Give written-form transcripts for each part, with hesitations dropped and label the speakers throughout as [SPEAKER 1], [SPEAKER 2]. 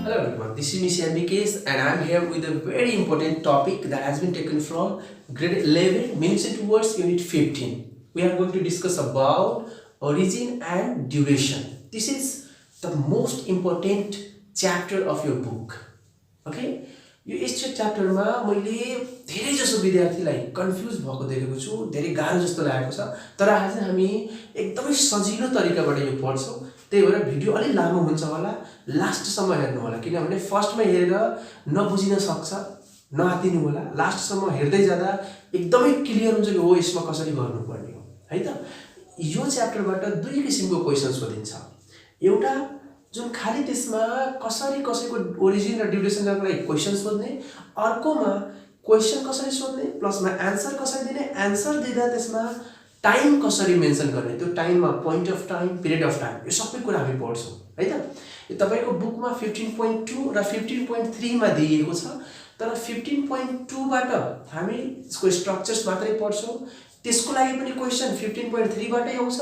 [SPEAKER 1] Hello everyone, this is Miss Ambikes and I'm here with a very important topic that has been taken from grade 11 Minutes Words Unit 15. We are going to discuss about origin and duration. This is the most important chapter of your book. Okay? यो यस च्याप्टरमा मैले धेरै जसो विद्यार्थीलाई confuse भएको देखेको छु, धेरै गाह्रो जस्तो लागेको छ। तर आज हामी एकदमै सजिलो तरिकाबाट यो पढ्छौं। त्यही भएर भिडियो अलि लामो हुन्छ होला, लास्टसम्म हेर्नु होला किनभने फर्स्टमा हेरेर नबुझिन सक्छ, नआतिनु होला। लास्टसम्म हेर्दै जाँदा एकदमै क्लियर हुन्छ कि हो यसमा कसरी गर्नुपर्ने हो, है त। यो च्याप्टरबाट दुई किसिमको क्वेशन सोधिन्छ। एउटा जुन खाली त्यसमा कसरी कसैको ओरिजिन र ड्युरेसन जान्नको लागि क्वेशन सोध्ने, अर्कोमा क्वेशन कसरी सोध्ने प्लसमा आन्सर कसरी दिने, आन्सर दिँदा त्यसमा टाइम कसरी मेन्सन गर्ने, त्यो टाइममा point of time, period of time, यो सबै कुरा हामी पढ्छौं, है त। यो तपाईको बुकमा 15.2 र 15.3 मा दिएको छ, तर 15.2 बाट हामी यसको स्ट्रक्चर्स मात्रै पढ्छौं। त्यसको लागि पनि क्वेशन 15.3 बाटै आउँछ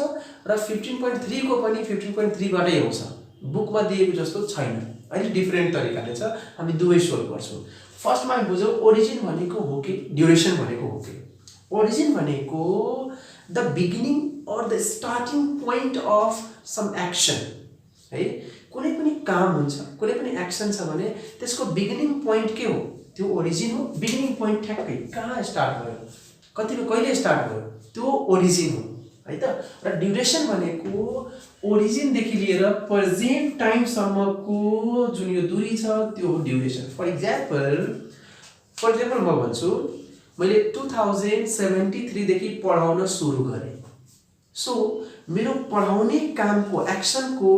[SPEAKER 1] र 15.3 को पनि 15.3 बाटै आउँछ। बुकमा दिएको जस्तो छैन, अहिले डिफरेन्ट तरिकाले छ, हामी दुवै सोल्भ गर्छौं। फर्स्टमा हामी बुझौं ओरिजिन भनेको हो कि ड्युरेसन भनेको हो कि। ओरिजिन भनेको the beginning or the starting point of some action, है। कुनै पनि काम हुन्छ, कुनै पनि एक्सन छ भने त्यसको बिगिनिङ पोइन्ट के हो, त्यो ओरिजिन हो। बिगिनिङ पोइन्ट ठ्याक्कै कहाँ स्टार्ट भयो, कहिले स्टार्ट भयो, त्यो ओरिजिन हो, है त। र ड्युरेसन भनेको ओरिजिन देखि लिएर प्रेजेन्ट टाइम सम्मको जुन यो दूरी छ त्यो हो ड्युरेसन। फर एक्जाम्पल म भन्छु, मैले 2073 देखि पढाउन सुरु गरे। सो मेरो पढाउने कामको एक्सनको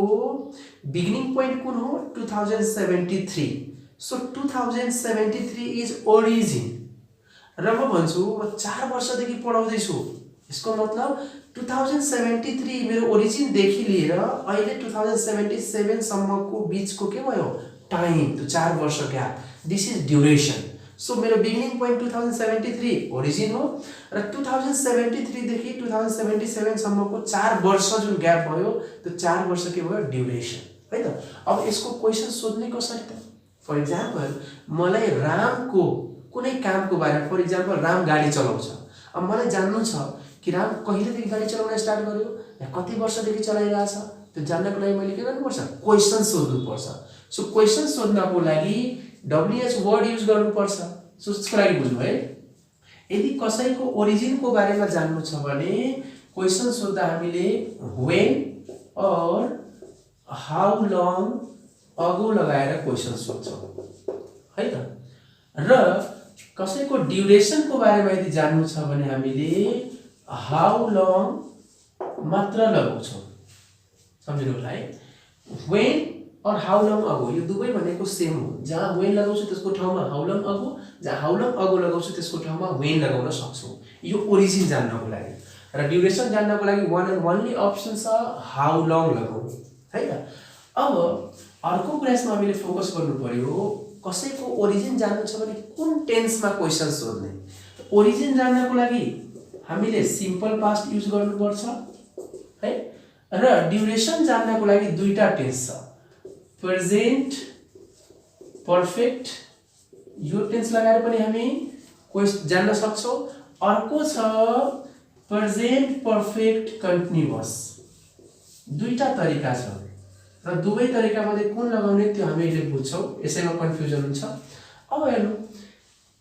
[SPEAKER 1] बिगिनिङ पोइन्ट कुन हो, 2073। So 2073 is origin. र म भन्छु म 4 वर्षदेखि पढाउँदै छु, यसको मतलब 2073 मेरो ओरिजिन देखि लिएर अहिले 2077 सम्मको बीचको के भयो, टाइम, त्यो 4 वर्ष gap, this is duration. So मेरो बिगिनिङ पोइन्ट 2073 ओरिजिन हो र 2073 देखि 2077 सम्मको 4 वर्ष जुन ग्याप भयो त्यो 4 वर्ष के भयो, ड्युरेसन, है त। अब यसको क्वेशन सोध्ने कसरी त। फर एक्जाम्पल मलाई रामको कुनै कामको बारेमा, फर एक्जाम्पल राम गाडी चलाउँछ। अब मलाई जान्नु छ कि राम कहिलेदेखि गाडी चलाउन स्टार्ट गर्यो या कति वर्षदेखि चलाइरहेछ, त्यो जान्नको लागि मैले के गर्नुपर्छ, क्वेशन सोध्नुपर्छ। सो क्वेशन सोध्नको लागि WH वर्ड युज गर्नुपर्छ। सो त्यसको लागि बुझ्नु है। यदि कसैको ओरिजिनको बारेमा जान्नु छ भने क्वेशन सोध्दा हामीले व्हेन और हाउ लङ अगो लगाएर क्वेशन सोध्छौं, है त। र कसैको ड्युरेसनको बारेमा यदि जान्नु छ भने हामीले हाउ लङ मात्र लगाउँछौं, सम्झिनु होला है। व्हेन और हाउ लङ अगो यो दुवै भनेको सेम हो। जहाँ व्हेन लगाउँछु त्यसको ठाउँमा हाउ लङ अगो, जहाँ हाउ लङ अगो लगाउँछु त्यसको ठाउँमा व्हेन लगाउन सक्छौं। यो ओरिजिन जान्नको लागि। र ड्युरेसन जान्नको लागि वान एन्ड ओन्ली अप्सन छ हाउ लङ लगाउने, है त। अब अर्को कुरामा हामीले फोकस गर्नु पर्यो, कसैको ओरिजिन जान्नु छ भने कुन टेन्समा क्वेशन सोध्ने। ओरिजिन जान्नको लागि हामीले सिम्पल पास्ट युज गर्नुपर्छ, है। र ड्युरेसन जान्नको लागि दुईटा टेन्स छ, प्रेजेन्ट पर्फेक्ट, यो टेन्स लगाएर पनि हामी क्वेशन जान्न सक्छौं। अर्को छ प्रेजेन्ट पर्फेक्ट कन्टिन्युअस। दुईटा तरिका छ र दुवै तरिकामध्ये कुन लगाउने त्यो हामी अहिले बुझ्छौं, यसैमा कन्फ्युजन हुन्छ। अब हेर्नु,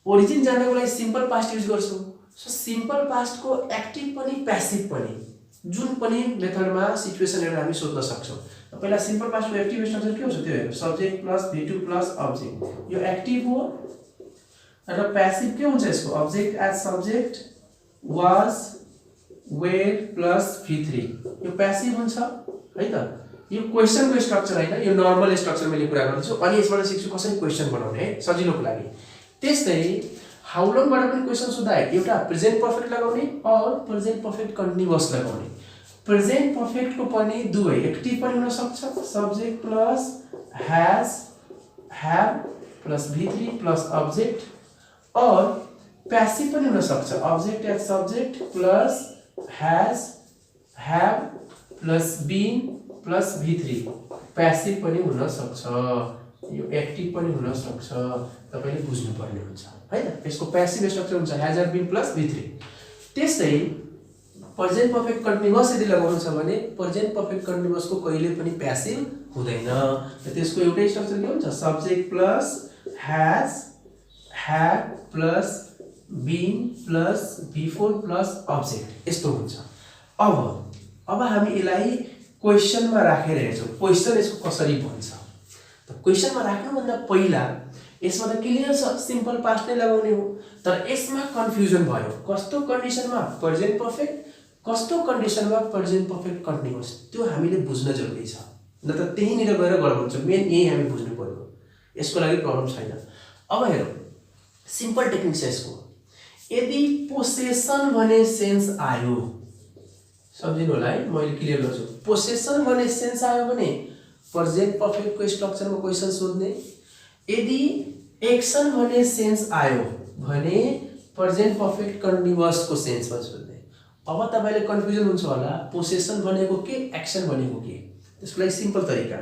[SPEAKER 1] ओरिजिन जान्नको लागि सिम्पल पास्ट युज गर्छौं। सो सिम्पल पास्ट को एक्टिभ पनि प्यासिभ पनि जुन पनि मेथडमा सिचुएसन हेरेर हामी सोध्न सक्छौं। पहिला सिम्पल पास्ट को एक्टिभ स्ट्रक्चर के हुन्छ त्यो हेर्नु, subject plus V2 plus object, यो एक्टिभ हो। र प्यासिभ के हुन्छ यसको, object as subject, was, were plus V3, यो प्यासिभ हुन्छ, है त। यो क्वेशनको स्ट्रक्चर हैन, यो नर्मल स्ट्रक्चर मैले कुरा गर्दैछु। अनि यसबाट सिक्छु कसरी क्वेशन बनाउने, है, सजिलोको लागि। त्यस्तै हाउ लङ बाट पनि क्वेशन सोध्दा एउटा प्रेजेन्ट पर्फेक्ट लगाउने और प्रेजेन्ट पर्फेक्ट कन्टिन्युअस लगाउने। प्रेजेन्ट पर्फेक्ट को पनि दुवै एक्टिभ पनि हुन सक्छ, subject plus has, have plus V3 plus object, और पैसिव पनि हुन सक्छ, object as subject plus has, have plus been plus V3 passive पनि हुन सक्छ, यो एक्टिभ पनि हुन सक्छ, तपाईले बुझ्नु पर्ने हुन्छ हैन। यसको प्यासिभ स्ट्रक्चर हुन्छ हैज बीन प्लस V3। त्यस्तै प्रेजेन्ट पर्फेक्ट कन्टिन्युअस यदि लगाउनु छ भने प्रेजेन्ट पर्फेक्ट कन्टिन्युअस को कहिले पनि प्यासिभ हुँदैन। त्यसको एउटै स्ट्रक्चर के हुन्छ, subject plus has had plus been plus V4 plus object, यस्तो हुन्छ। अब हामी यसलाई क्वेशनमा राखेर हेर्छौँ, क्वेशन यसको कसरी बन्छ। त क्वेशनमा राख्नुभन्दा पहिला यसमा त क्लियर छ, सिम्पल पास्ट नै लगाउने हो, तर यसमा कन्फ्युजन भयो। कस्तो कन्डिसनमा प्रेजेन्ट पर्फेक्ट, कस्तो कन्डिसनमा प्रेजेन्ट पर्फेक्ट कन्टिन्युअस, त्यो हामीले बुझ्न जरुरी छ, न त त्यहीँनिर गएर गडबड हुन्छ। मेन यही हामी बुझ्नु पर्यो, यसको लागि प्रब्लम छैन। अब हेरौँ सिम्पल टेक्निक छ यसको। यदि पोसेसन भने सेन्स आयो, सम्झिनु होला है, मैले क्लियर गर्छु। पोसेसन भने सेन्स आयो भने प्रेजेन्ट पर्फेक्ट को स्ट्रक्चरमा क्वेशन सोध्ने। यदि एक्सन भने सेन्स आयो भने प्रेजेन्ट पर्फेक्ट कन्टिन्युअस को सेन्समा सोध्ने। अब तपाईले कन्फ्युजन हुन्छ होला, पोसेसन भनेको के, एक्सन भनेको के। त्यसको लागि सिम्पल तरिका,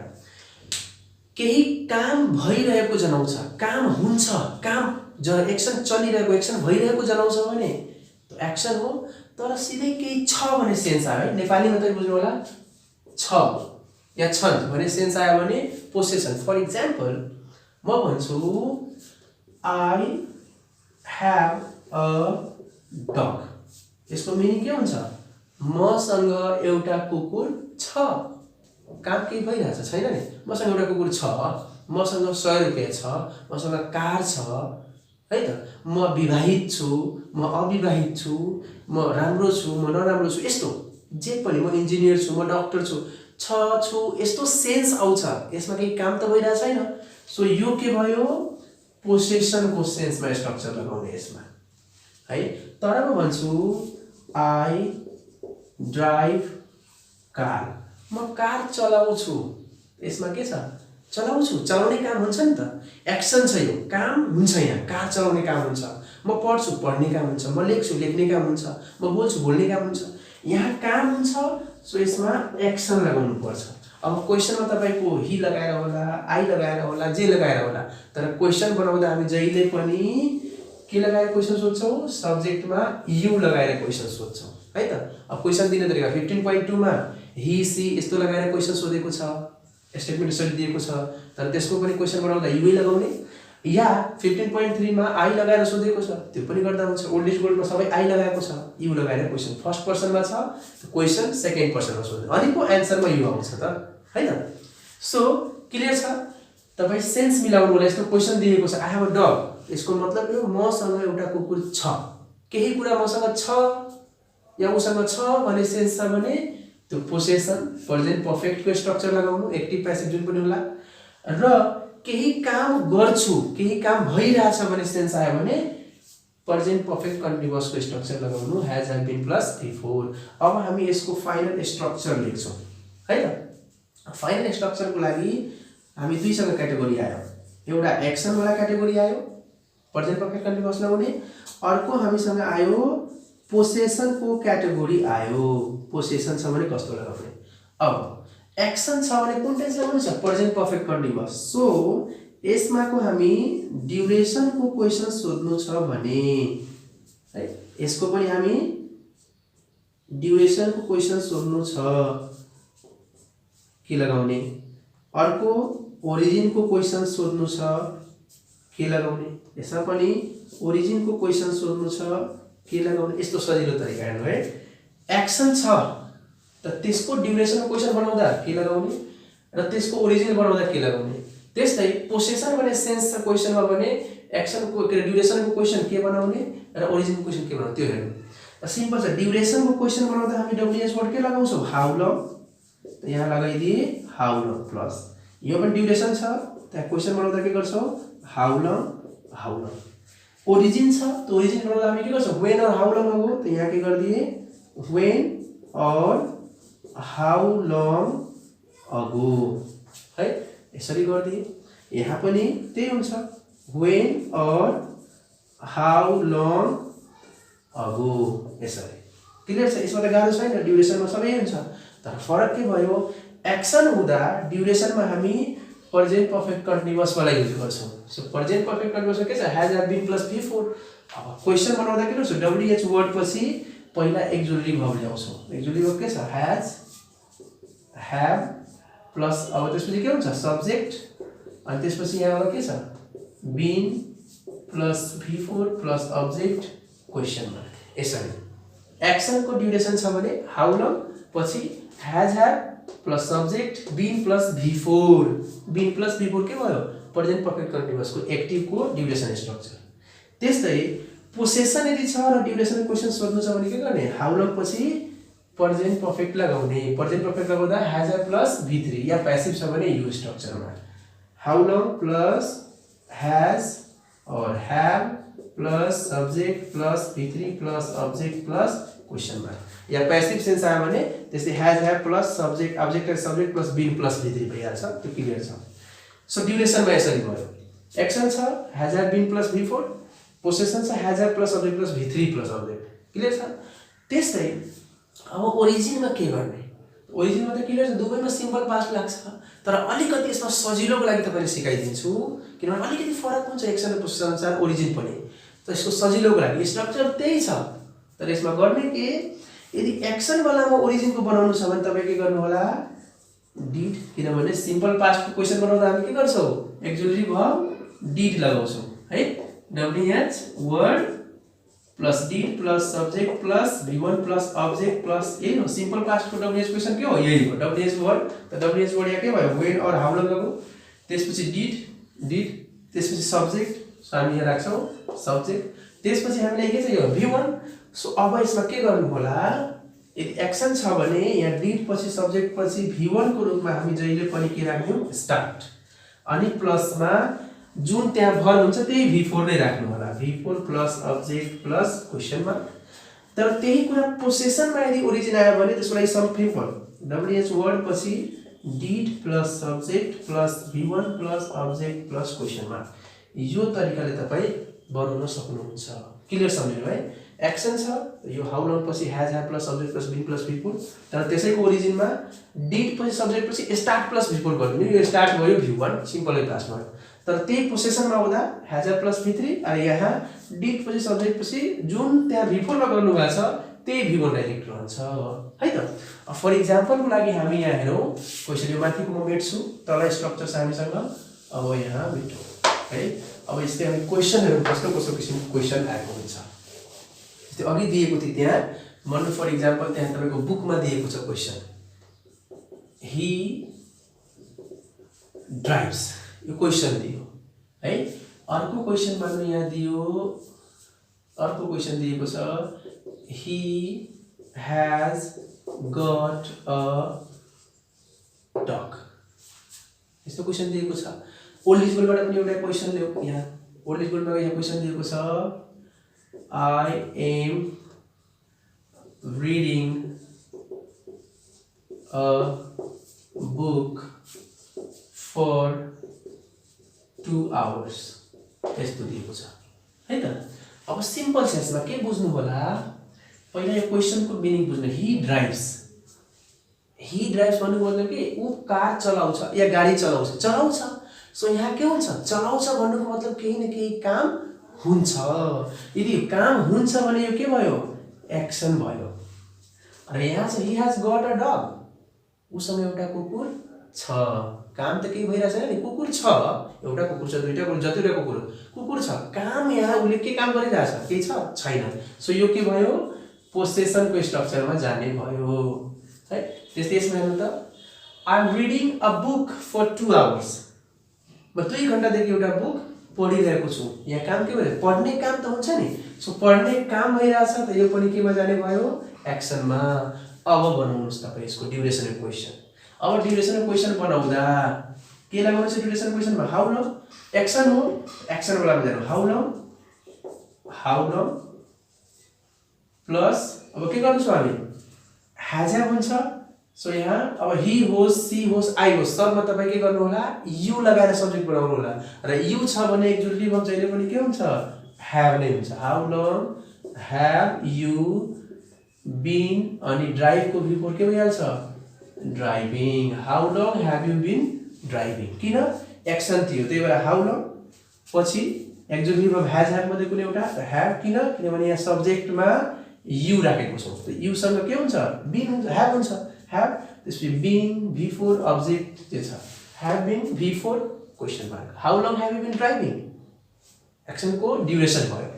[SPEAKER 1] केही काम भइरहेको जनाउँछ, काम हुन्छ, काम एक्सन चलिरहेको, एक्सन भइरहेको जनाउँछ भने त्यो एक्सन हो। तर सिधै केही छ भने सेन्स आयो है, नेपालीमा त बुझ्नु होला, छ या छन् भने सेन्स आयो भने पोसेसन। फर इक्जाम्पल म भन्छु आई हैव अ डग, यसको मिनिङ के हुन्छ, मसँग एउटा कुकुर छ। काम केही भइरहेछ छैन नि, मसँग एउटा कुकुर छ, मसँग 100 रुपैयाँ छ, मसँग कार छ है त, म विवाहित छु, म अविवाहित छु, म राम्रो छु, म नराम्रो छु, यस्तो जे पनि, म इन्जिनियर छु, म डक्टर छु, छु, यस्तो सेन्स आउँछ। यसमा केही काम त भइरहेको छैन। सो यो के भयो, पोसेसनको सेन्समा स्ट्रक्चर लगाउने यसमा है। तर म भन्छु आई ड्राइभ कार, म कार चलाउँछु, यसमा के छ, चलाउँछु, चलाउने काम हुन्छ नि त, एक्सन छ, यो काम हुन्छ, यहाँ कार चलाउने काम हुन्छ। म पढ्छु, पढ्ने काम हुन्छ, म लेख्छु, लेख्ने काम हुन्छ, म बोल्छु, बोल्ने काम हुन्छ, यहाँ काम हुन्छ। सो यसमा एक्सन लगाउनु पर्छ। अब क्वेशनमा तपाईको ही लगाएर होला, आई लगाएर होला, जे लगाएर होला, तर क्वेशन बनाउँदा हामी जहिले पनि के लगाएर क्वेशन सोध्छौँ, सब्जेक्टमा यु लगाएर क्वेशन सोध्छौँ है त। अब क्वेशन दिने तरिका 15.2 मा ही सी यस्तो लगाएर क्वेशन सोधेको छ, स्टेटमेन्ट यसरी दिएको छ, तर त्यसको पनि क्वेशन बनाउँदा युै लगाउने। या 15.3 मा आई लगाएर सोधेको छ, त्यो पनि गर्दा हुन्छ। ओल्ड इज गोल्डमा सबै आई लगाएको छ, यु लगाएर क्वेशन फर्स्ट पर्सनमा छ, क्वेशन सेकेन्ड पर्सनमा सोध्ने, अनि को एन्सरमा यु आउँछ त हैन। सो क्लियर छ, तपाई सेन्स मिलाउनु होला। यस्तो क्वेशन दिएको छ, आई हैव अ डग, यसको मतलब यो मसँग एउटा कुकुर छ, केही कुरा मसँग छ या उसँग छ भने सेन्स छ भने त्यो पोसेसन प्रेजेन्ट पर्फेक्ट को स्ट्रक्चर लगाउनु, एक्टिभ प्यासिभ जुन पनि होला। र केही काम गर्छु, केही काम भइरहेछ भने सेन्स आयो भने प्रेजेन्ट पर्फेक्ट कन्टिन्युअस को स्ट्रक्चर लगाउनु, has have been plus V4। अब हामी यसको फाइनल स्ट्रक्चर लेख्छौं है त। फाइनल स्ट्रक्चर को लागि हामी दुईसँग क्याटेगोरी आयो, एउटा एक्सन वाला क्याटेगोरी आयो प्रेजेन्ट पर्फेक्ट कन्टिन्युअस लगाउने, अर्को हामीसँग आयो पोसेसन को क्याटेगोरी आयो। पोसेसन छ भने कस्तो लगाउने। अब एक्सन छ भने कुन टेन्स लगाउनु छ, प्रेजेन्ट पर्फेक्ट कन्टिन्युअस। सो यसमा को हामी ड्युरेसन को क्वेशन सोध्नु छ भने है, यसको पनि हामी ड्युरेसन को क्वेशन सोध्नु छ, के लगाउने। अर्को ओरिजिन को क्वेशन सोध्नु छ, के लगाउने। यसमा पनि ओरिजिन को क्वेशन सोध्नु छ, के लगाउने। यस्तो सजिलो तरिका हेर्नु है। एक्सन छ त त्यसको ड्युरेसन को क्वेशन बनाउँदा के लगाउने र त्यसको ओरिजिन बनाउँदा के लगाउने। त्यस्तै पोसेसन भने सेन्स छ क्वेशनमा भने एक्सन को ड्युरेसन को क्वेशन के बनाउने र ओरिजिन को क्वेशन के बनाउने त्यो हेर्नु। सिम्पल छ, ड्युरेसन को क्वेशन बनाउँदा हामी डब्ल्युएच वर्ड के लगाउँछौँ, हाउ लङ, त यहाँ लगाइदिए हाउ लङ प्लस, यो पनि ड्युरेसन छ, त्यहाँ क्वेशन बनाउँदा के गर्छौँ, how long how long. Origin छ त ओरिजिन बनाउँदा हामी के गर्छौँ, व्हेन और हाउ लङ हो, त यहाँ के गरिदिए व्हेन और हाउ लङ अगो है, यसरी गरिदिए। यहाँ पनि त्यही हुन्छ, व्हेन और हाउ लङ अगो, यसरी। क्लियर छ, यसमा त गाह्रो छैन, ड्युरेसनमा सबै हुन्छ। तर तर फरक के भयो एक्सन हुँदा ड्युरेसनमा हामी प्रेजेन्ट पर्फेक्ट कन्टिन्युअस वाला युज गर्छौं सो प्रेजेन्ट पर्फेक्ट कन्टिन्युअस के छ has have been plus V4 अब क्वेशन बनाउँदा के गर्छौं WH वर्ड पछि पहिला एक्जुलेरी भर्ब ल्याउँछौं एक्जुलेरी भर्ब के छ हैज have प्लस अब त्यसपछि के हुन्छ सब्जेक्ट अनि त्यसपछि यहाँबाट के छ been plus V4 plus object question mark यसरी एक्सन को ड्युरेसन छ भने हाउ लङ पछि has have plus subject been plus V4 been plus V4 के भयो प्रेजेन्ट पर्फेक्ट कन्टिन्युअस को एक्टिभ को ड्युरेसन स्ट्रक्चर त्यस्तै पोसेसन यदि छ र ड्युरेसन क्वेशन सोध्नु छ भने के गर्ने हाउ लङ पछि प्रेजेन्ट पर्फेक्ट लगाउने प्रेजेन्ट पर्फेक्ट लगाउँदा हैज हैव प्लस V3 या पैसिभ छ भने यु स्ट्रक्चरमा हाउ लङ प्लस हैज और have plus subject plus V3 plus object plus question mark या पैसिभ सेन्स आयो भने त्यसै has have plus subject object subject plus been plus V3 भइहाल्छ त्यो क्लियर छ सो ड्युरेसनमा यसरी भयो एक्सन छ has have been plus V4 possession छ has have plus subject plus V3 plus object clear छ त्यस्तै अब ओरिजिनमा के गर्ने ओरिजिनमा त क्लियर छ दुवैमा सिम्पल पास्ट लाग्छ तर अलिकति यसमा सजिलोको लागि तपाईले सिकाइदिन्छु किनभने अलिकति फरक हुन्छ एक्सन र पोसेसन अनुसार ओरिजिन पनि त यसको सजिलोको लागि स्ट्रक्चर त्यही छ तर यसमा गर्ने के यदि एक्सन वालामा ओरिजिन को बनाउनु छ भने तपाई के गर्नु होला डिड किनभने सिम्पल पास्ट को क्वेशन बनाउँदा हामी के गर्छौ एक्जुलेरी भर्ब डिड लगाउँछौ है WH word plus did plus subject plus V1 plus object plus यही हो सिम्पल पास्ट को WH क्वेशन के हो यही हो WH वर्ड त WH वर्ड यहाँ के भयो when और how लगाको त्यसपछि डिड त्यसपछि सब्जेक्ट सो हामी यहाँ राख्छौ सब्जेक्ट त्यसपछि हामीले के छ यो V1 सो अब यसमा के गर्नु होला यदि एक्सन छ भने यहाँ डिड पछि सब्जेक्ट पछि V1 को रूपमा हामी जहिले पनि के राख्यौ स्टार्ट अनि प्लसमा जुन त्यहाँ भर्ब हुन्छ त्यही V4 नै राख्नु होला V4 plus object plus question mark तर त्यही कुरा पोसेसनमा यदि ओरिजिन आयो भने त्यसको लागि सम सिम्पल WH वर्ड पछि did plus subject plus V1 plus object plus question mark यो तरिकाले तपाई बनाउन सक्नुहुन्छ क्लियर सम्झिनु है एक्सन छ यो हाउ लङ पछि has have plus subject plus been plus V4 तर त्यसैको ओरिजिनमा डिड पछि सब्जेक्ट पछि स्टार्ट प्लस V4 गर्नु यो स्टार्ट भयो V1 सिम्पलै पास्ट भयो तर त्यही पोसेसनमा आउँदा हैज हैव प्लस V3 अनि यहाँ डिड पछि सब्जेक्ट पछि जुन त्यहाँ V4 मा गर्नु भएको छ त्यही V1 डाइरेक्ट रहन्छ है त फर एक्जाम्पल को लागि हामी यहाँ हेरौं क्वेशन यो माथिको म मेट्छु तल स्ट्रक्चर छ हामीसँग अब यहाँ मेटौं है अब यस्तै हामी क्वेशन हेरौं कस्तो किसिमको क्वेशन आएको हुन्छ जस्तै अघि दिएको थियो त्यहाँ मन फर एक्जाम्पल त्यहाँ तपाईको बुकमा दिएको छ क्वेशन ही ड्राइभ्स यो क्वेशन दियो है अर्को क्वेशन मान्नु यहाँ दियो अर्को क्वेशन दिएको छ he has got a dog यस्तो क्वेशन दिएको छ ओल्ड इज गोल्डबाट पनि एउटा क्वेशन ल्याउ यहाँ ओल्ड इज गोल्डमा यहाँ क्वेशन दिएको छ I am reading a book for 2 hours यस्तो दिएको छ है त अब सिम्पल सेन्समा के बुझ्नु होला पहिला यो क्वेशन को मिनिङ बुझ्नु ही ड्राइभ्स भन्नु मतलब के उ कार चलाउँछ या गाडी चलाउँछ सो यहाँ के हुन्छ चलाउँछ भन्नुको मतलब केही न केही काम हुन्छ यदि काम हुन्छ भने यो के भयो एक्सन भयो र यहाँ चाहिँ ही हैज गट अ डग उसँग एउटा कुकुर छ काम त केही भइरा छैन नि कुकुर छ एउटा कुकुर छ दुईटा कुकुर जतिवटा कुकुर छ काम यहाँ उले के काम गरिरहेछ के छ छैन सो यो के भयो पोसेसन को स्ट्रक्चरमा जाने भयो है त्यस्तै यसमा हेर्नु त I am reading a book for 2 hours म 2 घण्टा देखि एउटा बुक पढिरहेको छु यहाँ काम के भयो पढ्ने काम त हुन्छ नि सो पढ्ने काम भइराछ त यो पनि केमा जाने भयो एक्सनमा अब बनाउनुस् तपाई यसको ड्युरेसन इक्वेसन अब ड्युरेसन इक्वेसन बनाउँदा के लगाउनु छ ड्युरेसन इक्वेसनमा हाउ लङ एक्सन हो एक्सन वालामा जानु हाउ लङ प्लस अब के गर्नु छ हामी हैज हैव हुन्छ सो यहाँ अब ही होस् सी होस् आई होस् सबमा तपाई के गर्नु होला यु लगाएर सब्जेक्ट बनाउनु होला र यु छ भने एक्जुलेटिभ भर्ब जहिले पनि के हुन्छ हैव नै हुन्छ how long have you been अनि ड्राइभ को V4 के भइहाल्छ driving. How long have you been driving? किन एक्सन थियो त्यही भएर हाउ लङ। पछि एक्जुक्टिभ अफ ह्याज ह्याभ मध्ये कुनै एउटा ह्याभ, किनभने यहाँ सब्जेक्टमा यु राखेको छौँ। त युसँग के हुन्छ? बिन हुन्छ, ह्याभ हुन्छ। ह्याभ त्यसपछि बिन बिफोर अब्जेक्ट के छ? Have been before question mark. How long have you been driving? एक्सनको ड्युरेसन भयो।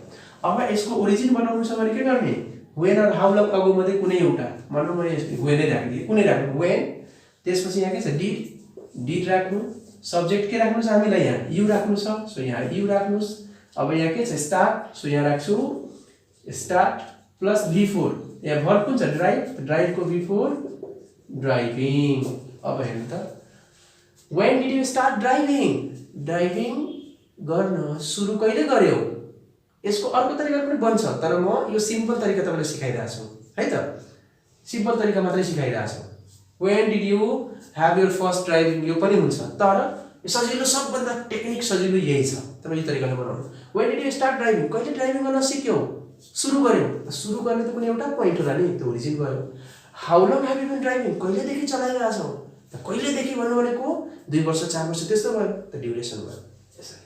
[SPEAKER 1] अब यसको ओरिजिन बनाउनु छ भने के गर्ने? When or how long ago मध्ये कुनै एउटा, मानौँ मैले वेनै राखिदिएँ, कुनै राख्नु वेन। त्यसपछि यहाँ के छ? डिड राख्नु। सब्जेक्ट के राख्नु छ हामीलाई? यहाँ यु राख्नु छ, सो यहाँ यु राख्नुस्। अब यहाँ के छ? स्टार्ट, सो यहाँ राख्छु स्टार्ट प्लस बिफोर। यहाँ भर्ब कुन छ? ड्राइभ, ड्राइभको बिफोर ड्राइभिङ। अब हेर्नु त, when did you start driving? Driving गर्न सुरु कहिले गर्यौ? यसको अर्को तरिका पनि बन्छ, तर म यो सिम्पल तरिका तपाईँलाई सिकाइरहेको छु है त। सिम्पल तरिका मात्रै सिकाइरहेको छु। When did you have your first driving, यो पनि हुन्छ, तर सजिलो सबभन्दा टेक्निक सजिलो यही छ। तपाईँ यो तरिकाले बनाउनु। When did you start driving? कहिले ड्राइभिङ गर्न सिक्यौ? सुरु गर्यौ। सुरु गर्ने त कुनै एउटा पोइन्ट होला नि, त्यो ओरिजिन गयो। How long have you been driving? कहिलेदेखि चलाइरहेको छौ? त कहिलेदेखि भन्नु भनेको 2 वर्ष 4 वर्ष त्यस्तो भयो, त ड्युरेसन भयो यसरी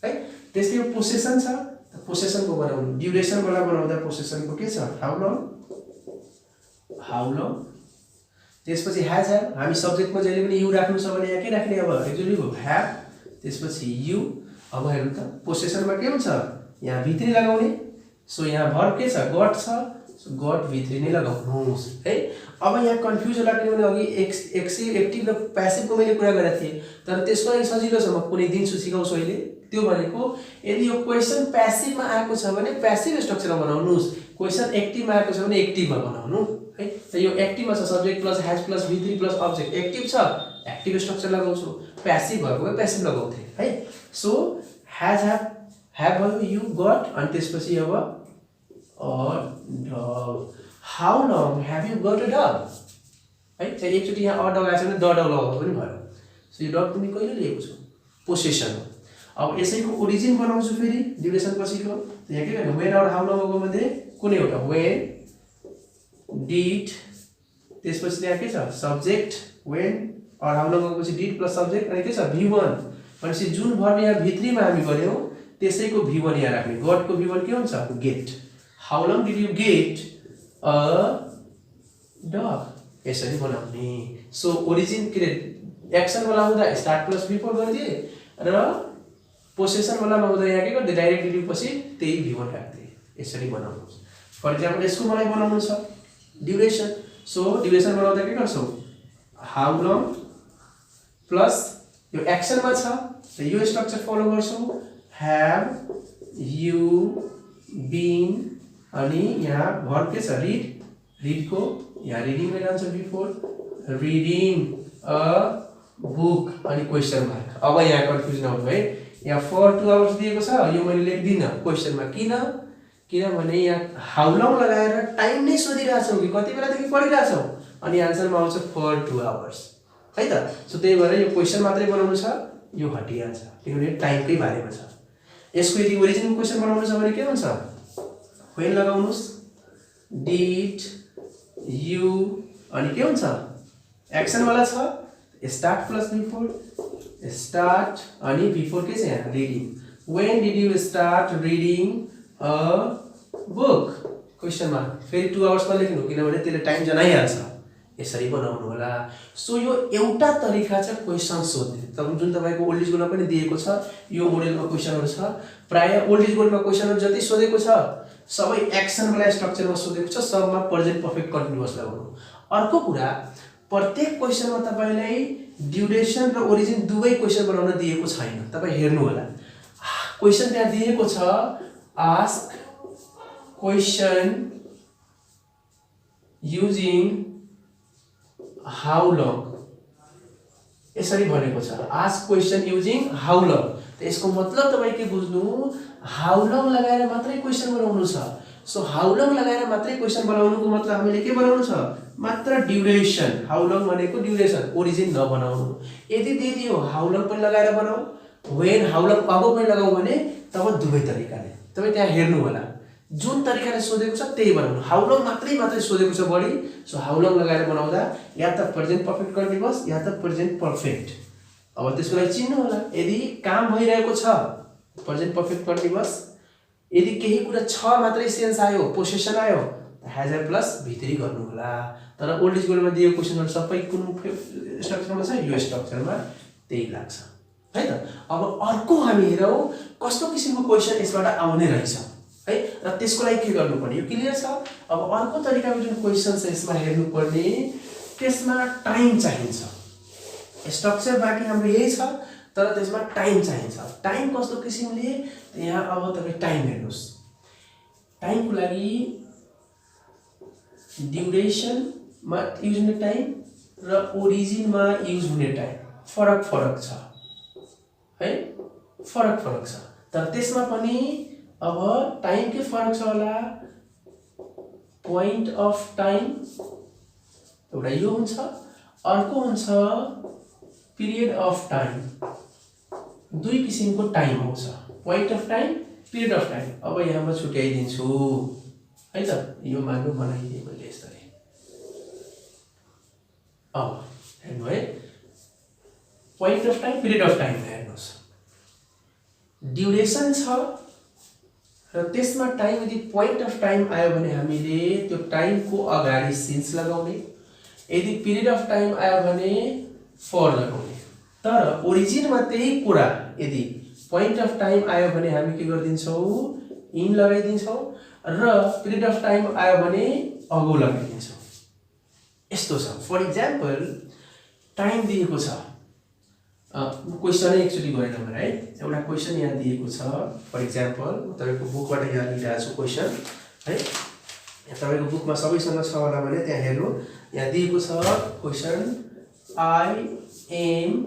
[SPEAKER 1] है। त्यस्तै यो पोसेसन छ, पोसेसनको बनाउनु। ड्युरेसनवाला बनाउँदा पोसेसनको के छ? How long, how long. त्यसपछि ह्याज ह्याभ, हामी सब्जेक्टमा जहिले पनि यु राख्नु छ भने यहाँ के राख्ने? अब एक्जुक्टिभ ह्याभ, त्यसपछि यु। अब हेर्नु त, पोसेसनमा के हुन्छ? यहाँ भित्री लगाउने, सो यहाँ भर्ब के छ? गट छ, सो गट भित्री नै लगाउनुहोस् है। अब यहाँ कन्फ्युज होला, किनभने अघि एक्टिभ र प्यासिभको मैले कुरा गरेको थिएँ, तर त्यसको लागि सजिलो छ, म कुनै दिन्छु सिकाउँछु अहिले। त्यो भनेको यदि यो क्वेसन प्यासिभमा आएको छ भने प्यासिभ स्ट्रक्चरमा बनाउनुहोस्, क्वेसन एक्टिभमा आएको छ भने एक्टिभमा बनाउनु है। त यो एक्टिभमा छ, सब्जेक्ट प्लस ह्याज प्लस भित्री प्लस अब्जेक्ट। एक्टिभ छ, एक्टिभ स्ट्रक्चर लगाउँछु। प्यासिभ भएको भए प्यासिभ लगाउँथेँ है। सो ह्याज ह्याभ भयो, यु गट, अनि त्यसपछि अब dog. How long have you got a dog है। चाहिँ एकचोटि यहाँ अ डग आएछ भने द डग लगाउनु पनि भयो। सो यो डग तिमी कहिले लिएको छौ? पोसेसन हो। अब यसैको ओरिजिन बनाउँछु फेरि ड्युरेसन पछिको। यहाँ के गर्ने? वेन अर हाउ लङको मध्ये कुनै एउटा वेन, डिड, त्यसपछि त्यहाँ के छ? Subject when or how long पछि डिड प्लस सब्जेक्ट, अनि के छ? V1। भनेपछि जुन भर्ब यहाँ भित्रीमा हामी गर्यौँ त्यसैको V1 यहाँ राख्ने। गटको V1 के हुन्छ? Get. How long did you get a dog? यसरी बनाउने। सो ओरिजिन के अरे एक्सनवाला हुँदा स्टार्ट प्लस बिफोर गरिदिए, र पोसेसनवालामा हुँदा यहाँ के गरिदिए? डाइरेक्ट डिड पछि त्यही V1 राख्दिए। यसरी बनाउनुहोस्। फर इक्जाम्पल यसको मलाई बनाउनु छ ड्युरेसन। सो ड्युरेसन बनाउँदा के गर्छौँ? हाउ लङ प्लस यो एक्सनमा छ, त यो स्ट्रक्चर फलो गर्छौँ। ह्याभ यु बिन, अनि यहाँ भर्ब के छ? रिड, रिडको यहाँ रिडिङमा जान्छ बिफोर, रिडिङ अ बुक, अनि क्वेसन मार्क। अब यहाँ कन्फ्युज नहुनु है। यहाँ फर 2 आवर्स दिएको छ, यो मैले लेख्दिनँ क्वेसनमा। किनभने यहाँ हाउ लङ लगाएर टाइम नै सोधिरहेछौँ कि कति बेलादेखि पढिरहेछौँ, अनि आन्सरमा आउँछ फर 2 आवर्स है त। सो त्यही भएर यो क्वेसन मात्रै बनाउनु छ, यो हटिहाल्छ, किनभने टाइमकै बारेमा छ। यसको यदि ओरिजिन क्वेसन बनाउनु छ भने के हुन्छ? वेन लगाउनुहोस्, डिड यु, अनि के हुन्छ? एक्सनवाला छ, स्टार्ट प्लस बिफोर, स्टार्ट, अनि बिफोर के छ यहाँ? Reading. When did you start reading a book? Question mark. फेरि 2 आवर्समा लेख्नु, किनभने त्यसले टाइम जनाइहाल्छ। यसरी बनाउनु होला। सो यो एउटा तरिका छ क्वेसन सोध्ने। जुन तपाईँको ओल्ड इज गोल्डमा पनि दिएको छ, यो मोडेलमा क्वेसनहरू छ। प्रायः ओल्ड इज गोल्डमा क्वेसनहरू जति सोधेको छ सबै एक्सनवाला स्ट्रक्चरमा सोधेको छ, सबमा प्रेजेन्ट पर्फेक्ट कन्टिन्युअस लगाउनु। अर्को कुरा, प्रत्येक क्वेसनमा तपाईँलाई ड्युरेसन र ओरिजिन दुवै क्वेसन बनाउन दिएको छैन। तपाईँ हेर्नु होला, क्वेसन त्यहाँ दिएको छ, ask question using how long, यसरी भनेको छ। Ask question using how long. त यसको मतलब तपाईँ के बुझ्नु? हाउ लङ लगाएर मात्रै क्वेसन बनाउनु छ। सो हाउ लङ लगाएर मात्रै क्वेसन बनाउनुको मतलब हामीले के बनाउनु छ? मात्र ड्युरेसन। हाउ लङ भनेको ड्युरेसन, ओरिजिन नबनाउनु। यदि दिदियो हाउ लङ पनि लगाएर बनाऊ, वेन हाउ लङ अगो पनि लगाऊ भने तब दुवै तरिकाले। तपाईँ त्यहाँ हेर्नु होला, जुन तरिकाले सोधेको छ त्यही बनाउनु हाउ लङ मात्रै सोधेको छ बढी सो हाउ लङ लगाएर बनाउँदा या त प्रेजेन्ट पर्फेक्ट कन्टिन्युअस या त प्रेजेन्ट पर्फेक्ट अब त्यसको लागि चिन्नु होला यदि काम भइरहेको छ प्रेजेन्ट पर्फेक्ट कन्टिन्युअस यदि केही कुरा छ मात्रै सेन्स आयो पोसेसन आयो हैज ए प्लस भित्री गर्नु होला तर ओल्ड इज गोल्डमा दिएको क्वेशनहरु सबै कुन स्ट्रक्चरमा छ यो स्ट्रक्चरमा त्यही लाग्छ है त अब अर्को हामी हेरौं कस्तो किसिमको क्वेशन यसबाट आउने रहेछ है र त्यसको लागि के गर्नुपर्ने यो क्लियर छ अब अर्को तरिकाको जुन क्वेशन छ यसमा हेर्नु पर्ने त्यसमा टाइम चाहिन्छ स्ट्रक्चर बाकी हाम्रो यही छ तर त्यसमा टाइम चाहिन्छ टाइम कस्तो किसिमले यहाँ अब तपाई टाइम हेर्नुस् टाइमको लागि ड्युरेसन मा युज हुने टाइम र ओरिजिन मा युज हुने टाइम फरक छ है फरक छ तर त्यसमा पनि अब टाइम के फरक छ होला पोइन्ट अफ टाइम एउटा यो हुन्छ अर्को हुन्छ पिरियड अफ टाइम दुई किसिमको टाइम आउँछ point of time period of time अब यहाँ म छुट्याइदिन्छु है त यो मान्नु बनाइदिए मैले यसरी अब हेर्नु है point of time period of time हेर्नुस् ड्युरेसन छ र त्यसमा टाइम यदि पोइन्ट अफ टाइम आयो भने हामीले त्यो टाइमको अगाडि सिन्स लगाउने यदि पिरियड अफ टाइम आयो भने फर लगाउने तर ओरिजिनमा त्यही कुरा यदि पोइन्ट अफ टाइम आयो भने हामी के गर्दिन्छौं इन लगाइदिन्छौं र पिरियड अफ टाइम आयो भने अगो लगाइदिन्छौं यस्तो छ फर एक्जाम्पल टाइम दिएको छ क्वेशन एकचोटी गरेर है एउटा क्वेशन यहाँ दिएको छ फर एक्जाम्पल तपाईको बुकबाट यहाँ लिइरहेको छु क्वेशन है तपाईको बुकमा सबैसँग छ होला भने त्यहाँ हेर्नु यहाँ दिएको छ question I am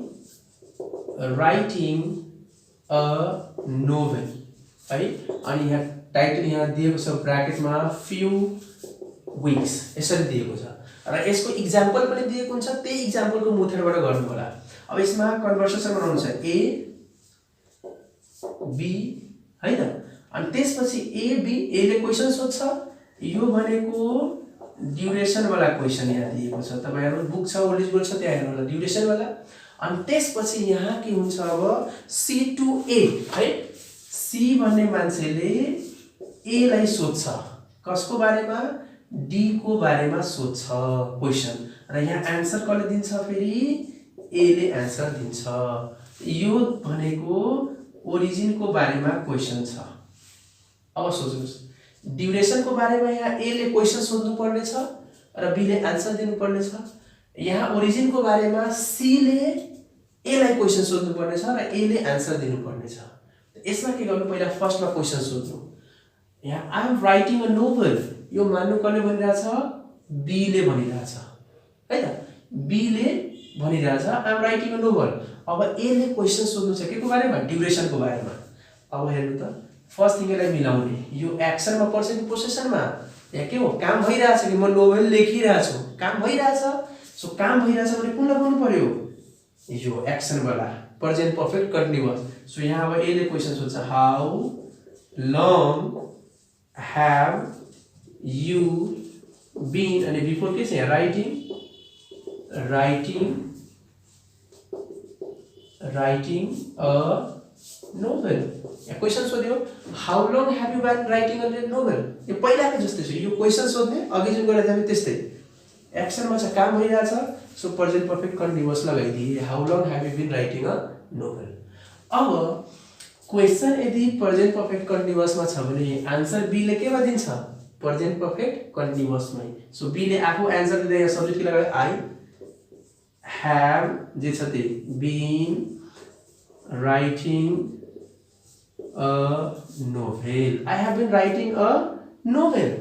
[SPEAKER 1] writing a novel है अनि यहाँ टाइटल यहाँ दिएको छ ब्र्याकेटमा फ्यू वीक्स यसरी दिएको छ र यसको एक्जाम्पल पनि दिएको हुन्छ त्यही एक्जाम्पलको मेथडबाट गर्नु होला अब यसमा कन्भर्सेसन बनाउनु छ ए बी है त अनि त्यसपछि ए बी ए ले क्वेशन सोध्छ यो भनेको ड्युरेसन वाला क्वेशन यहाँ दिएको छ तपाईहरु बुक छ ओल्ड इज गोल्ड छ त्यहाँ हेर्नु होला ड्युरेसन वाला अनि त्यसपछि यहाँ के हुन्छ अब सी टु ए है सी भन्ने मान्छेले ए लाई सोध्छ कसको बारेमा डी को बारेमा सोध्छ क्वेशन र यहाँ आन्सर कसले दिन्छ फेरि ए ले आन्सर दिन्छ यो भनेको ओरिजिन को बारेमा क्वेशन छ अब सोच्नुस् ड्युरेसन को बारेमा यहाँ ए ले क्वेशन सोध्नु पर्ने छ र बी ले आन्सर दिनु पर्ने छ यहाँ ओरिजिन को बारेमा सी ले ए लाई क्वेशन सोध्नु पर्ने छ र ए ले आन्सर दिनु पर्ने छ यसमा के गर्नु पहिला फर्स्टमा क्वेशन सोध्नु यहाँ I am writing a novel यो मान्नु कसले भनिरहेछ बी ले भनिरहेछ है त बी ले भनिरहेछ I am writing a novel अब ए ले क्वेशन सोध्नु छ के को बारेमा ड्युरेसन को बारेमा अब हेर्नु त फर्स्ट थिङ यसलाई मिलाउने यो एक्सनमा पर्छ कि पोसेसनमा यहाँ के हो काम भइरहेछ कि म नोभल लेखिरहेछु काम भइरहेछ सो काम भइरहेछ भने कुन लगाउनु पर्यो यो एक्सन वाला प्रेजेन्ट पर्फेक्ट कन्टिन्युअस सो यहाँ अब ए ले क्वेशन सोध्छ how long have you been and before के छ writing a novel yeah question सोध्यो how long have you been writing a novel यो पहिलाको जस्तै छ यो क्वेशन सोध्ने अघि जुन गरेको हामी त्यस्तै एक्सनमा छ काम भइरहेछ सो प्रेजेन्ट पर्फेक्ट कन्टिन्युअस लगाइदिए how long have you been writing a novel अब क्वेशन यदि प्रेजेन्ट पर्फेक्ट कन्टिन्युअस मा छ भने आन्सर बी ले केमा दिन्छ प्रेजेन्ट पर्फेक्ट कन्टिन्युअस मै सो बी ले आफू आन्सर दिँदा यहाँ सब्जेक्ट के लगायो आई ह्याभ जे छ त्यही been writing a novel I have been writing a novel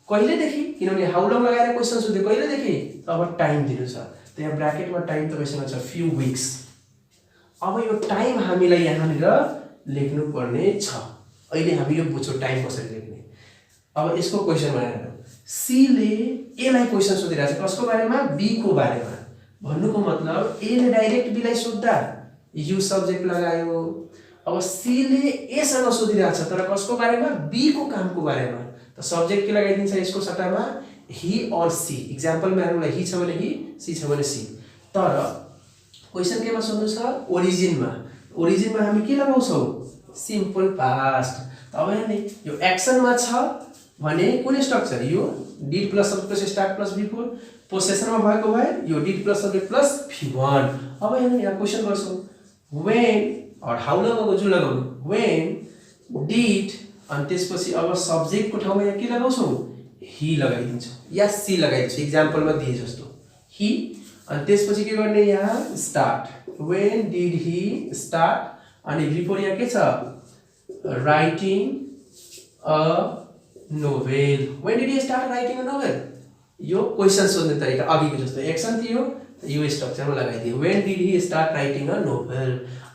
[SPEAKER 1] कहिलेदेखि किनभने हाउ लङ लगाएर क्वेशन सोध्यो कहिलेदेखि अब टाइम दिनु छ त्यहाँ ब्र्याकेटमा टाइम तपाईसँग छ फ्यू वीक्स अब यो टाइम हामीलाई यहाँनिर लेख्नु पर्ने छ अहिले हामी यो बुझ्छौं टाइम कसरी लेख्ने अब यसको क्वेशन बनाएर सी ले ए लाई क्वेशन सोधिरहेछ कसको बारेमा बी को बारेमा भन्नुको मतलब ए ले डाइरेक्ट बी लाई सोध्दा यु सब्जेक्ट लगायो अब सी ले ए सँग सोधिरहेछ तर कसको बारेमा बी को कामको बारेमा त सब्जेक्ट के लगाइदिन्छ यसको सट्टामा ही और सी। इक्जाम्पलमा हेर्नुलाई ही छ भने ही, सी छ भने सी। तर क्वेसन केमा सोध्नु छ? ओरिजिनमा। ओरिजिनमा हामी के लगाउँछौँ? Simple past. त अब हेर्ने यो एक्सनमा छ भने कुन स्ट्रक्चर? यो did plus subject plus start plus V4। पोसेसनमा भएको भए यो did plus subject plus V1। अब हेर्नु यहाँ क्वेसन गर्छौँ व्हेन और हाउ लगाउनु जो लगाउनु व्हेन डिड अनि त्यसपछि अब सब्जेक्टको ठाउँमा यहाँ के लगाउँछौँ? ही लगाइदिन्छौँ या सी लगाइदिन्छौँ इक्जाम्पलमा दिए जस्तो ही। अनि त्यसपछि के गर्ने यहाँ start when did he start अनि V4 यहाँ के छ? Writing a novel. When did he start writing a novel? यो क्वेसन सोध्ने तरिका अघिको जस्तो एक्सन थियो यो स्ट्रक्चरमा लगाइदियो when did he start writing a novel.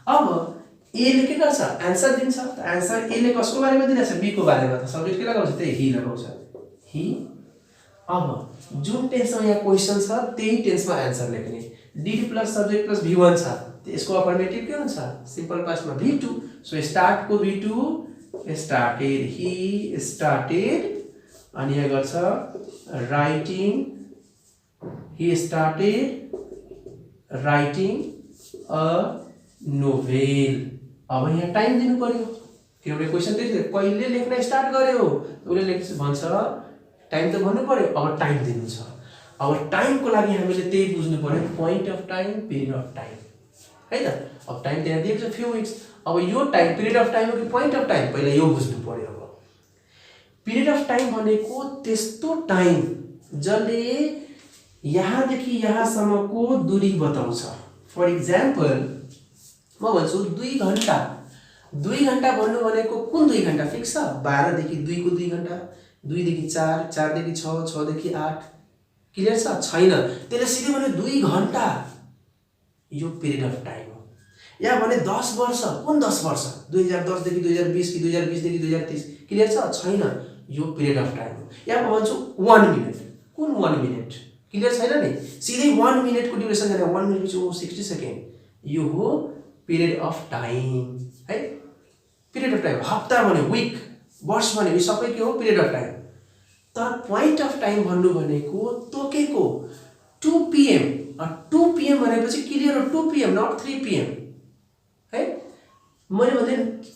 [SPEAKER 1] अब ए ले के गर्छ? आन्सर दिन्छ। त आन्सर ए ले कसको बारेमा दिन्छ? बी को बारेमा। त सब्जेक्ट के लगाउँछ? त्यही ही लगाउँछ ही। अब जुन टेन्समा यहाँ क्वेसन छ त्यही टेन्समा आन्सर लेख्ने। Did plus subject plus V1 छ त यसको अफर्मेटिभ के हुन्छ? Simple पास्टमा V2। सो स्टार्ट को V2 स्टार्टेड, ही स्टार्टेड अनि यहाँ गर्छ writing, he started writing a novel. अब यहाँ टाइम दिनु पर्यो किनभने क्वेसन त्यही थियो कहिले लेख्न स्टार्ट गर्यो उसले भन्छ टाइम त भन्नु पर्यो। अब टाइम दिनु छ। अब टाइमको लागि हामीले त्यही बुझ्नु पर्यो point of time, period of time है त। अब टाइम त्यहाँ दिएको छ फ्यु विक्स। अब यो टाइम पिरियड अफ टाइम हो कि पोइन्ट अफ टाइम पहिला यो बुझ्नु पर्यो। अब पिरियड अफ टाइम भनेको त्यस्तो टाइम जसले यहाँदेखि यहाँसम्मको दूरी बताउँछ। फर इक्जाम्पल म भन्छु 2 घण्टा। 2 घण्टा भन्नु भनेको कुन 2 घण्टा फिक्स छ? 12 देखि 2 को 2 घण्टा, 2 देखि 4, 4 देखि 6, 6 देखि 8। क्लियर छ? छैन। त्यसले सिधै भने 2 घण्टा यो पिरियड अफ टाइम हो। या भने 10 वर्ष, कुन 10 वर्ष? 2010 देखि 2020 कि 2020 देखि 2030। क्लियर छ? छैन। यो पिरियड अफ टाइम हो। या म भन्छु 1 मिनेट, कुन 1 मिनेट? क्लियर छैन नि? सिधै 1 मिनेटको ड्युरेसन जाने 1 मिनेट पछि 60 सेकेन्ड। यो हो पिरियड अफ टाइम है। Period of time. हप्ता भन्यो विक, वर्ष भन्यो यो सबै के हो? Period of time. तर पोइन्ट अफ टाइम भन्नु भनेको तोकेको 2 PM। 2 PM भनेपछि क्लियर हो 2 PM नट 3 PM है। मैले भने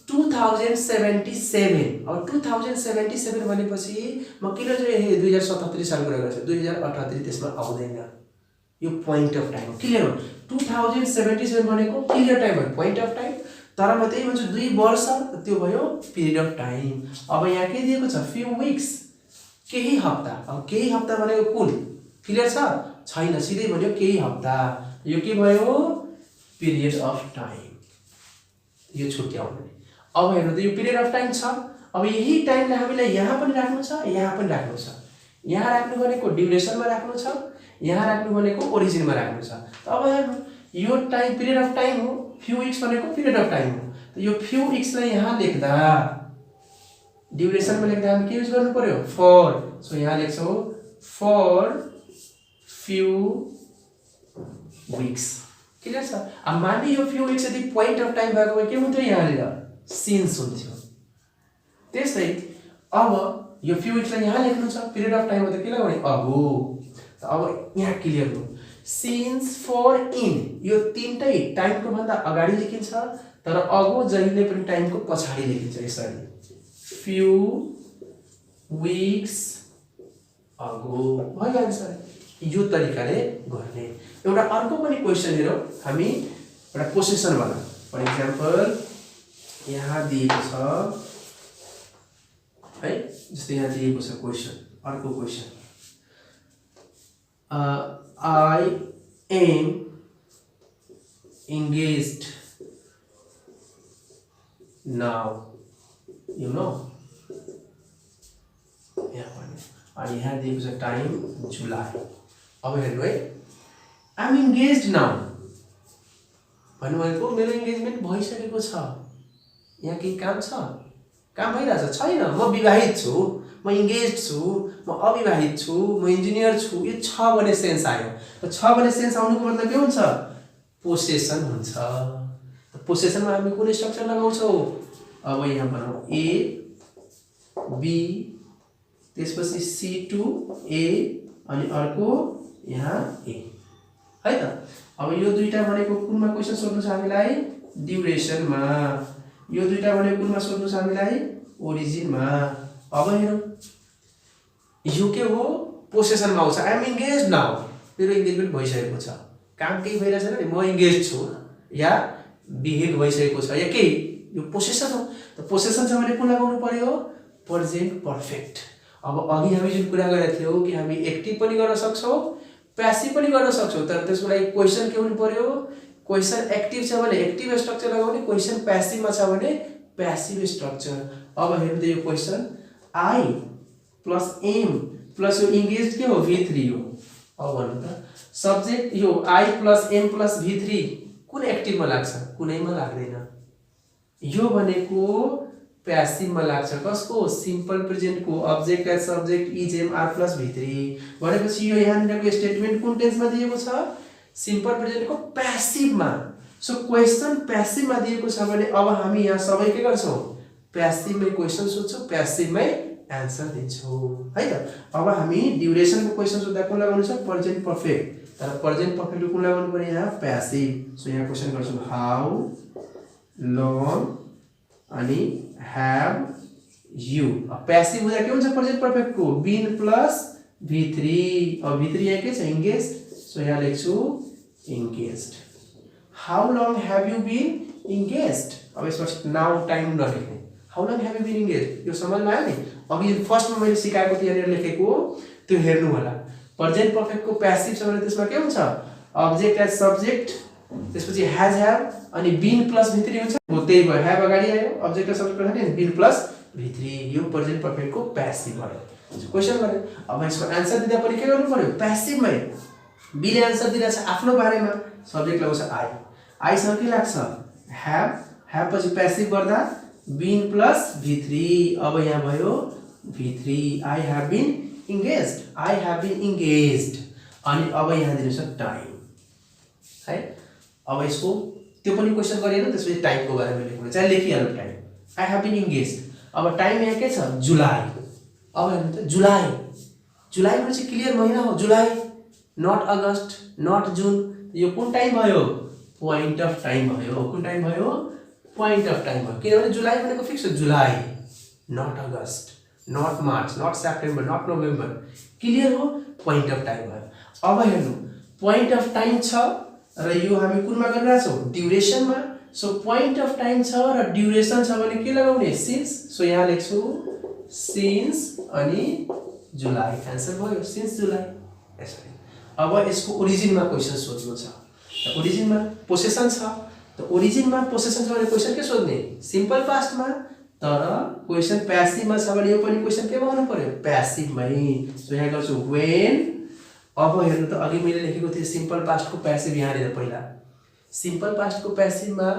[SPEAKER 1] 2077। अब 2077 भनेपछि म किन चाहिँ 2077 साल कुरा गर्छु? 2078 त्यसमा आउँदैन। यो पोइन्ट अफ टाइम हो। क्लियर हो? 2077 भनेको क्लियर टाइम हो, पोइन्ट अफ टाइम। तर म त्यही भन्छु 2 वर्ष त्यो भयो पिरियड अफ टाइम। अब यहाँ के दिएको छ? फ्यु विक्स, केही हप्ता। अब केही हप्ता भनेको कुन? क्लियर छ? छैन। सिधै भन्यो केही हप्ता। यो के भयो? Period of time. यो छुट्याउनु। अब हेर्नु त यो पिरियड अफ टाइम छ। अब यही टाइमलाई हामीले यहाँ पनि राख्नु छ, यहाँ पनि राख्नु छ। यहाँ राख्नु भनेको ड्युरेसनमा राख्नु छ, यहाँ राख्नु भनेको ओरिजिनमा राख्नु छ। त अब हेर्नु यो टाइम पिरियड अफ टाइम हो, फ्यु विक्स भनेको पिरियड अफ टाइम हो। त यो फ्यु विक्सलाई यहाँ लेख्दा ड्युरेसनमा लेख्दा हामी के युज गर्नु पर्यो? फर। सो यहाँ लेख्छौँ फर फ्यु विक्स। क्लियर छ? अब मान्ने यो फ्यु विक्स यदि पोइन्ट अफ टाइम भएको भए के हुन्थ्यो? यहाँनिर सिन्स हुन्थ्यो। त्यस्तै अब यो फ्यु विक्सलाई यहाँ लेख्नु छ, पिरियड अफ टाइम हो त के लगाउने? अगो। त अब यहाँ क्लियर हो सिन्स फर इन। यो तीनटै टाइमको भन्दा अगाडि लेखिन्छ तर अगो जहिले पनि टाइमको पछाडि लेखिन्छ। यसरी फ्यु विक्स अगो भयो आन्सर। यो तरिकाले गर्ने। एउटा अर्को पनि क्वेसन हेरौँ हामी एउटा पोसेसन वाला। फर इक्जाम्पल यहाँ दिएको छ है, जस्तै यहाँ दिएको छ क्वेसन। अर्को question I am engaged now, you know। यहाँ यहाँ दिएको छ टाइम जुलाई। अब हेर्नु है आई एम engaged now भन्नुभएको मेरो इन्गेजमेन्ट भइसकेको छ। यहाँ केही काम छ? काम भइरहेछ? छैन। म विवाहित छु, म इन्गेज्ड छु, म अविवाहित छु, म इन्जिनियर छु। यो छ भने सेन्स आयो। त छ भने सेन्स आउनुको मतलब के हुन्छ? पोसेसन हुन्छ। त पोसेसनमा हामी कुन स्ट्रक्चर लगाउँछौँ? अब यहाँ बनाऊ ए बी त्यसपछि C2A अनि अर्को यहाँ A है त। अब यो दुईटा भनेको कुनमा क्वेशन सोध्नु छ हामीलाई ड्युरेसनमा, यो दुईटा भनेको कुनमा सोध्नु छ हामीलाई ओरिजिनमा। अब हेरौँ यो के हो पोसेसनमा आउँछ। आई एम इन्गेज नाउ, मेरो इन्गेजमेन्ट भइसकेको छ, काम केही भइरहेको छैन नि, म इन्गेज छु या बिहेभ भइसकेको छ या केही, यो पोसेसन हो। त पोसेसन छ भने कुन लगाउनु पर्यो प्रेजेन्ट पर्फेक्ट। अब अघि हामी जुन कुरा गरेका थियौँ कि हामी एक्टिभ पनि गर्न सक्छौँ प्यासिभ पनि गर्न सक्छौँ, तर त्यसको लागि क्वेसन के हुनु पर्यो, क्वेसन एक्टिभ छ भने एक्टिभ स्ट्रक्चर लगाउने, क्वेसन प्यासिभमा छ भने प्यासिभ स्ट्रक्चर। अब हेर्नु त यो question I plus am plus यो इन्गेज के हो V3 हो। अब भन्नु त सब्जेक्ट यो I plus am plus V3 कुन एक्टिभमा लाग्छ, कुनैमा लाग्दैन। यो भनेको प्यासिभमा लाग्छ, कसको सिम्पल प्रेजेन्टको, object as subject is am are plus V3 भनेपछि यो यहाँनिरको स्टेटमेन्ट कुन टेन्समा दिएको छ सिम्पल प्रेजेन्टको प्यासिभमा। सो क्वेसन प्यासिभमा दिएको छ भने अब हामी यहाँ सबै के गर्छौँ प्यासिभमै क्वेसन सोध्छौँ, प्यासिभमै एन्सर दिन्छौँ है त। अब हामी ड्युरेसनको क्वेसन सोध्दा कुन लगाउनु छ प्रेजेन्ट पर्फेक्ट, तर प्रेजेन्ट पर्फेक्टको कुन लगाउनु पर्यो यहाँ प्यासिभ। सो यहाँ क्वेसन गर्छौँ हाउ लङ अनि ह्याभ यु। प्यासिभ हुँदा के हुन्छ प्रेजेन्ट पर्फेक्टको बीन प्लस V3। अब V3 यहाँ के छ इन्गेज्ड, सो यहाँ लेख्छु engaged. How long have you been engaged. अब यसमा नाउ टाइम नलेख्ने, how long have you been engaged, यो समझमा आयो नि। अघि फर्स्टमा मैले सिकाएको थिएँ यहाँनिर लेखेको त्यो हेर्नु होला। प्रेजेन्ट पर्फेक्टको प्यासिभ छ भने त्यसमा के हुन्छ अब्जेक्ट एज सब्जेक्ट, त्यसपछि हैज ह्याभ अनि बीन प्लस V3 हुन्छ, हो त्यही भयो ह्याभ अगाडि आयो अब्जेक्ट एज सब्जेक्ट पछाडि बीन प्लस V3, यो प्रेजेन्ट पर्फेक्टको प्यासिभ भयो। क्वेसन गरे अब यसको आन्सर दिँदा पनि के गर्नु पर्यो प्यासिभमै। बीले आन्सर दिइरहेछ आफ्नो बारेमा, सब्जेक्ट लगाउँछ आई, आईसँग के लाग्छ ह्याभ, ह्याभ पछि प्यासिभ गर्दा बीन प्लस V3। अब यहाँ भयो V3 I have been engaged, I have been engaged. अनि अब यहाँ दिनु छ टाइम है। अब यसको त्यो पनि क्वेसन गरिएन, त्यसपछि टाइमको बारेमा लेख्नु चाहे लेखिहाल्नु time, I have been engaged. अब टाइम यहाँ के छ जुलाई। अब हेर्नु त जुलाई, जुलाई भनेपछि क्लियर महिना हो जुलाई, नट अगस्त नट जुन। यो कुन टाइम भयो पोइन्ट अफ टाइम भयो, कुन टाइम भयो पोइन्ट अफ टाइम भयो, किनभने जुलाई भनेको फिक्स हो July, not August not March not September not November, clear हो पोइन्ट अफ टाइम भयो। अब हेर्नु पोइन्ट अफ टाइम छ र यो हामी कुनमा गरिरहेछौँ ड्युरेसनमा। सो पोइन्ट अफ टाइम छ र ड्युरेसन छ भने के लगाउने सिन्स। सो यहाँ लेख्छु सिन्स अनि जुलाई, एन्सर भयो सिन्स जुलाई यसरी। अब यसको ओरिजिनमा क्वेसन सोध्नु छ, त ओरिजिनमा पोसेसन छ, त ओरिजिनमा पोसेसन छ भने क्वेसन के सोध्ने सिम्पल पास्टमा, तर क्वेसन प्यासिभमा छ भने यो पनि क्वेसन के बनाउनु पर्यो प्यासिभमै। सो यहाँ गर्छु व्हेन। अब हेर्नु त अघि मैले लेखेको थिएँ सिम्पल पास्टको प्यासिभ, यहाँनिर पहिला सिम्पल पास्टको प्यासिभमा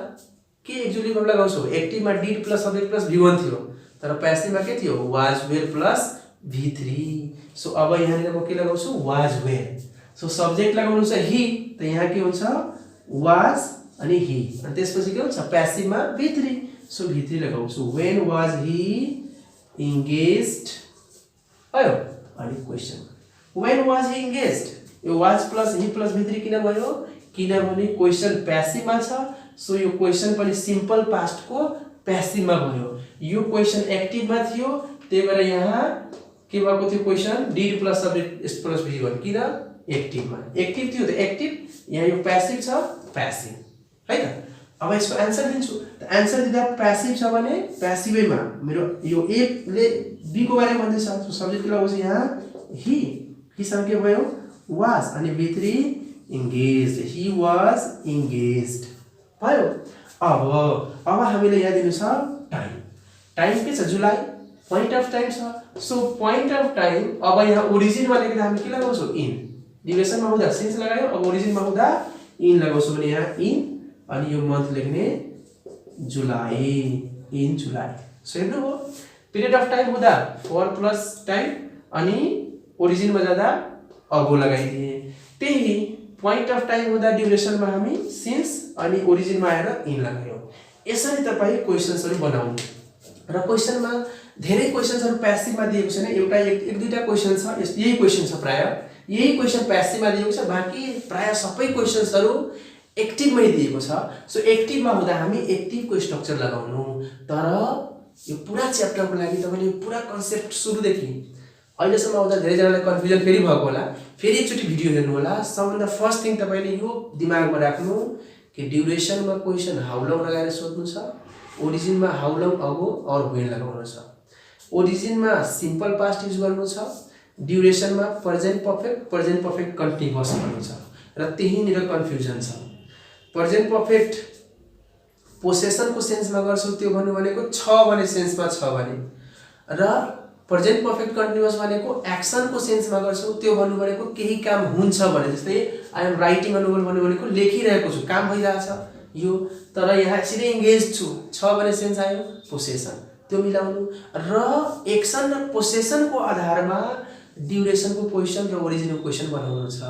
[SPEAKER 1] के एक्चुअली गर्नु लगाउँछु एक्टिभमा did plus subject plus V1 थियो, तर प्यासिभमा के थियो was were plus V3। So अब यहाँनिर म के लगाउँछु वाज वेयर। सो सब्जेक्ट लगाउनु छ हि, त यहाँ के हुन्छ वाज अनि हि, अनि त्यसपछि के हुन्छ प्यासिभमा V3। सो V3 लगाउँछु व्हेन वाज हि इन्गेज्ड भयो। अनि question when was he इन्गेज्ड, yo was plus he plus V3 किन भयो किनभने क्वेसन प्यासिभमा छ। सो यो क्वेसन पनि सिम्पल पास्टको प्यासिभमा भयो, यो क्वेसन एक्टिभमा थियो त्यही भएर यहाँ के भएको थियो question did plus subject plus V1 किन एक्टिभमा, एक्टिभ थियो त एक्टिभ, यहाँ यो प्यासिभ छ प्यासिभ है त। अब यसको आन्सर दिन्छु, त आन्सर दिँदा प्यासिभ छ भने प्यासिभैमा मेरो यो ए ले बी को बारेमा भन्दैछ। सो सब्जेक्ट लगाउँछ यहाँ हि, हिसँग के भयो वाज अनि V3 इन्गेज्ड, हि वाज इन्गेज्ड भयो। अब हामीले यहाँ दिनु छ टाइम, टाइम के छ जुलाई, पोइन्ट अफ टाइम छ। सो पोइन्ट अफ टाइम अब यहाँ ओरिजिनमा लेख्दा हामी के लगाउँछौँ इन, ड्युरेसनमा हुँदा सिन्स लगायो, अब ओरिजिनमा हुँदा इन लगाउँछौँ भने यहाँ इन अनि यो मन्थ लेख्ने जुलाई, इन जुलाई। सो हेर्नु हो पिरियड अफ टाइम हुँदा फर प्लस टाइम अनि ओरिजिनमा जाँदा अगो लगाइदिए, त्यही पोइन्ट अफ टाइम हुँदा ड्युरेसनमा हामी सिन्स अनि ओरिजिनमा आएर इन लगायौँ। यसरी तपाईँ क्वेसन्सहरू बनाउनु र क्वेसनमा धेरै क्वेशन्सहरु प्यासिभमा दिएको छैन, एउटा एक दुईटा क्वेशन छ, यही क्वेशन छ प्राय, यही क्वेशन प्यासिभमा दिएको छ, बाँकी प्राय सबै क्वेशन्सहरु एक्टिभमै दिएको छ। सो एक्टिभमा हुँदा हामी एक्टिभको स्ट्रक्चर लगाउनु, तर यो पुरा च्याप्टरको लागि तपाईले यो पुरा कन्सेप्ट सुरुदेखि अहिलेसम्म आउँदा धेरै जनालाई कन्फ्युजन फेरि भएको होला, फेरि एकचोटी भिडियो हेर्नु होला। सबभन्दा फर्स्ट थिङ तपाईले यो दिमागमा राख्नु कि ड्युरेसनमा क्वेशन हाउ लङ लगाएर सोध्नु छ, ओरिजिनमा हाउ लङ अगो और व्हेन लगाउनु छ, ओरिजिनमा सिम्पल पास्ट युज गर्नु छ, ड्युरेसनमा प्रेजेन्ट पर्फेक्ट कन्टिन्युअस गर्नु छ, र त्यहीँनिर कन्फ्युजन छ। प्रेजेन्ट पर्फेक्ट पोसेसनको सेन्समा गर्छौ त्यो भन्नु भनेको छ भन्ने सेन्समा छ भने, र प्रेजेन्ट पर्फेक्ट कन्टिन्युअस भनेको एक्सनको सेन्समा गर्छौ त्यो भन्नु भनेको केही काम हुन्छ भने, जस्तै I am writing a novel भन्नु भनेको लेखिरहेको छु, काम भइरहेछ यो, तर यहाँ सिधै इन्गेज छु, छ भन्ने सेन्स आयो पोसेसन, त्यो मिलाउनु। र एक्सन र पोसेसनको आधारमा ड्युरेसनको क्वेशन र ओरिजिनको क्वेशन बनाउनु छ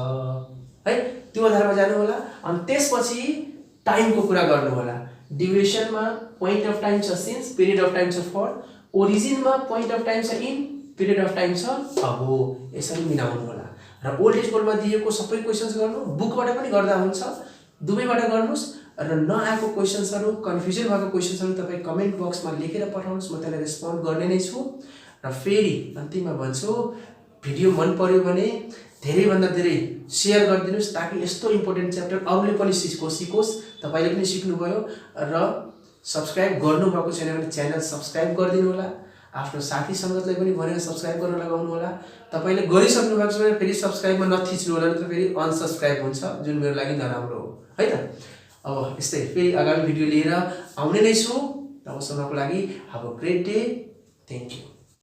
[SPEAKER 1] है, त्यो आधारमा जानु होला। अनि त्यसपछि टाइमको कुरा गर्नु होला। ड्युरेसनमा पोइन्ट अफ टाइम छ सिन्स, पिरियड अफ टाइम छ फर, ओरिजिनमा पोइन्ट अफ टाइम छ इन, पिरियड अफ टाइम छ अबो, यसरी मिलाउनु होला। र ओल्ड एज गोलमा दिएको सबै क्वेशन्स गर्नु, बुकबाट पनि गर्दा हुन्छ, दुवैबाट गर्नुस्। र नआएको क्वेशन्सहरु, कन्फ्युजन भएको क्वेशन्सहरु तपाई कमेन्ट बक्समा लेखेर पठाउनुस्, म त्यसलाई रेस्पोन्ड गर्ने नै छु। र फेरि अन्तिममा भन्छु, भिडियो मन पर्यो भने धेरै भन्दा धेरै शेयर गरिदिनुस्, ताकि यस्तो इम्पोर्टेन्ट च्याप्टर अरूले पनि सिकोस्, तपाईले पनि सिक्नुभयो। र सब्स्क्राइब गर्नु भएको छैन भने च्यानल सब्स्क्राइब गरिदिनु होला, आफ्नो साथी संगतलाई पनि भनेर सब्स्क्राइब गर्न लगाउनु होला। तपाईले गरिसक्नु भएको छ भने फेरि सब्स्क्राइबमा नथिच्नु होला, नत्र फेरि अनसब्स्क्राइब हुन्छ, जुन मेरो लागि नराम्रो हो है त। अब यस्तै फेरि आगामी भिडियो लिएर आउने नै छु, तबसम्मको लागि have a great day, thank you.